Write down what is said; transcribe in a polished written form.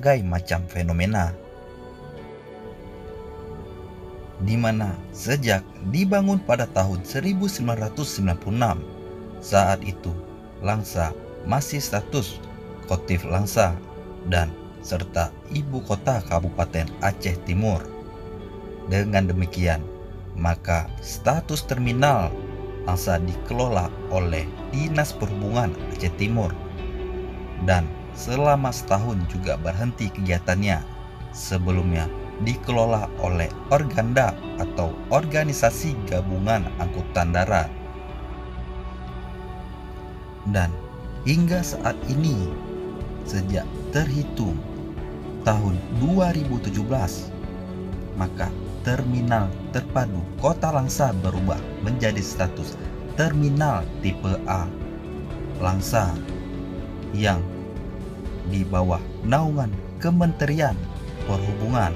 berbagai macam fenomena, di mana sejak dibangun pada tahun 1996, saat itu Langsa masih status Kotif Langsa dan serta ibu kota Kabupaten Aceh Timur. Dengan demikian, maka status terminal Langsa dikelola oleh Dinas Perhubungan Aceh Timur dan selama setahun juga berhenti kegiatannya. Sebelumnya dikelola oleh Organda atau Organisasi Gabungan Angkutan Darat. Dan hingga saat ini, sejak terhitung tahun 2017, maka Terminal Terpadu Kota Langsa berubah menjadi status Terminal Tipe A Langsa yang di bawah naungan Kementerian Perhubungan.